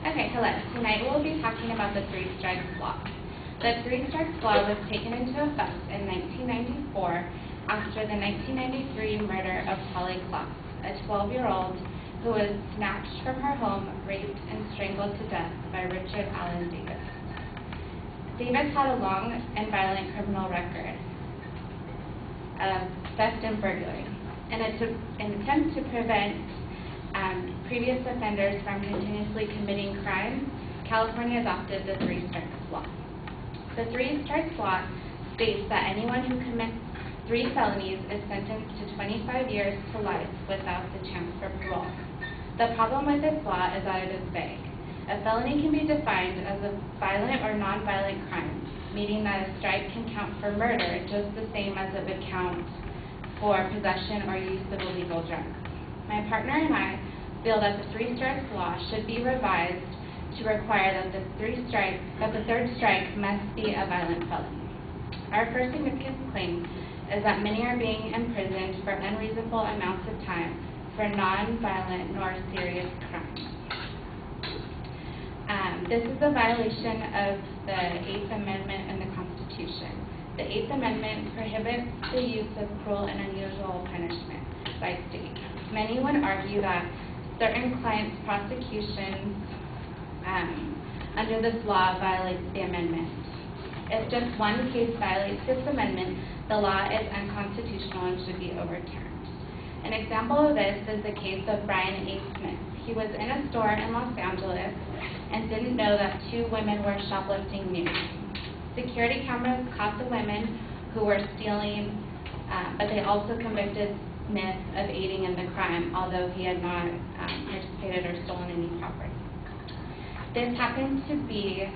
Okay, hello. Tonight we'll be talking about the Three Strikes Law. The Three Strikes Law was taken into effect in 1994 after the 1993 murder of Polly Klaas, a 12-year-old who was snatched from her home, raped, and strangled to death by Richard Allen Davis. Davis had a long and violent criminal record of theft and burglary. In an attempt to prevent previous offenders from continuously committing crimes, California adopted the Three Strikes Law. The Three Strikes Law states that anyone who commits 3 felonies is sentenced to 25 years to life without the chance for parole. The problem with this law is that it is vague. A felony can be defined as a violent or non-violent crime, meaning that a strike can count for murder just the same as it would count for possession or use of illegal drugs. My partner and I feel that the Three Strikes Law should be revised to require that the third strike must be a violent felony. Our first significant claim is that many are being imprisoned for unreasonable amounts of time for non-violent nor serious crimes. This is a violation of the 8th Amendment in the Constitution. The 8th Amendment prohibits the use of cruel and unusual punishment by states. Many would argue that certain clients' prosecutions under this law violates the amendment. If just one case violates this amendment, the law is unconstitutional and should be overturned. An example of this is the case of Brian A. Smith. He was in a store in Los Angeles and didn't know that 2 women were shoplifting nude. Security cameras caught the women who were stealing, but they also convicted Smith of aiding in the crime, although he had not participated or stolen any property. This happened to be,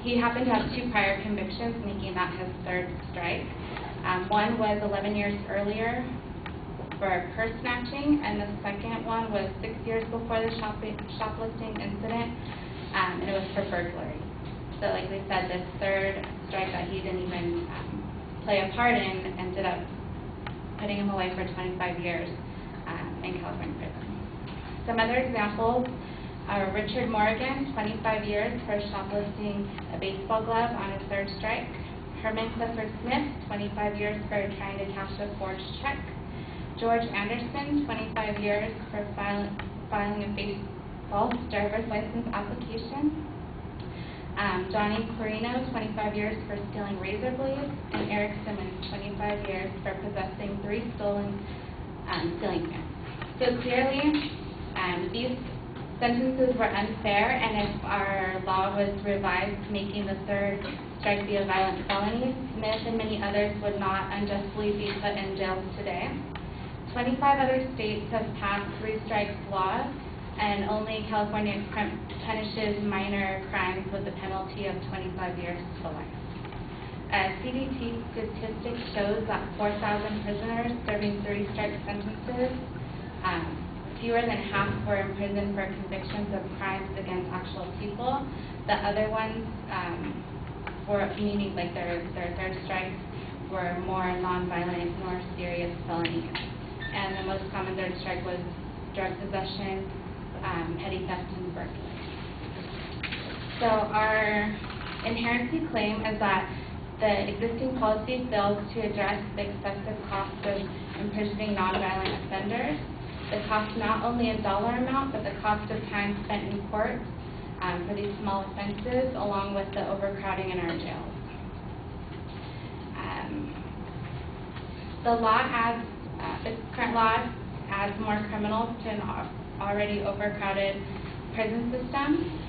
he happened to have 2 prior convictions, making that his 3rd strike. One was 11 years earlier for purse snatching, and the second one was 6 years before the shoplifting incident, and it was for burglary. So like we said, this 3rd strike that he didn't even play a part in ended up putting him away for 25 years in California prison. Some other examples are Richard Morgan, 25 years for shoplifting a baseball glove on his 3rd strike. Herman Clifford Smith, 25 years for trying to cash a forged check. George Anderson, 25 years for filing a false driver's license application. Johnny Corino, 25 years for stealing razor blades, and Eric Simmons, 25 years for possessing 3 stolen ceiling fans. So clearly, these sentences were unfair, and if our law was revised making the 3rd strike be a violent felony, Smith and many others would not unjustly be put in jails today. 25 other states have passed 3 strikes laws, and only California punishes minor crimes with a penalty of 25 years to life. CDT statistics shows that 4,000 prisoners serving 3 strike sentences, fewer than half were imprisoned for convictions of crimes against actual people. The other ones were, meaning like their 3rd strikes, were more non-violent nor serious felonies. And the most common 3rd strike was drug possession, petty theft, and burglary. So our inherency claim is that the existing policy fails to address the excessive cost of imprisoning nonviolent offenders. The cost not only in dollar amount, but the cost of time spent in court for these small offenses, along with the overcrowding in our jails. The current law adds more criminals to an already overcrowded prison system.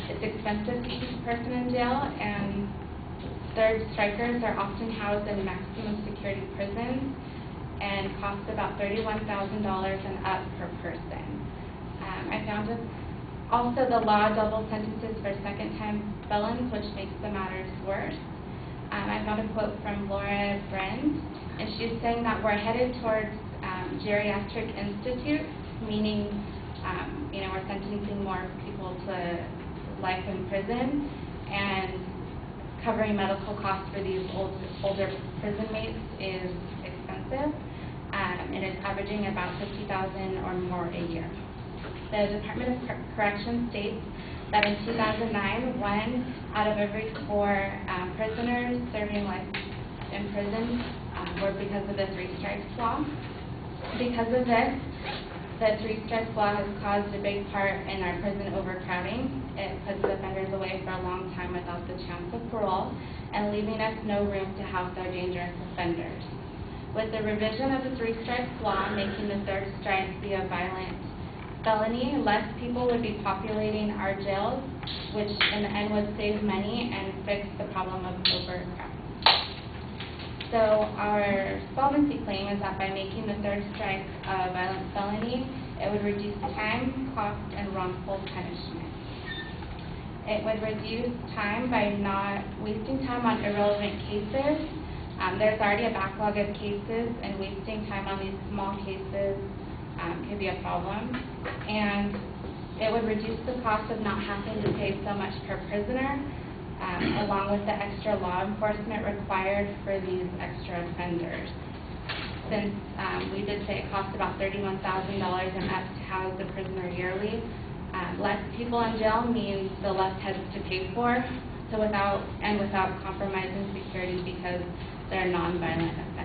It's expensive to keep a person in jail, and 3rd strikers are often housed in maximum security prisons and cost about $31,000 and up per person. I found also the law double sentences for second-time felons, which makes the matters worse. I found a quote from Laura Brand, and she's saying that we're headed towards geriatric institutes, meaning we're sentencing more people to life in prison, and covering medical costs for these older prison mates is expensive, and it's averaging about $50,000 or more a year. the Department of Corrections states that in 2009, 1 out of every 4 prisoners serving life in prison were because of the 3 strikes law. Because of this, the 3 strikes law has caused a big part in our prison overcrowding. It puts offenders away for a long time without the chance of parole and leaving us no room to house our dangerous offenders. With the revision of the 3 strikes law, making the 3rd strike be a violent felony, less people would be populating our jails, which in the end would save money and fix the problem of overcrowding. So our solvency claim is that by making the 3rd strike a violent felony, it would reduce time, cost, and wrongful punishment. It would reduce time by not wasting time on irrelevant cases. There's already a backlog of cases, and wasting time on these small cases could be a problem. And it would reduce the cost of not having to pay so much per prisoner, along with the extra law enforcement required for these extra offenders. Since we did say it costs about $31,000 and up to house a prisoner yearly, less people in jail means the less heads to pay for, so without compromising security because they're nonviolent offenders.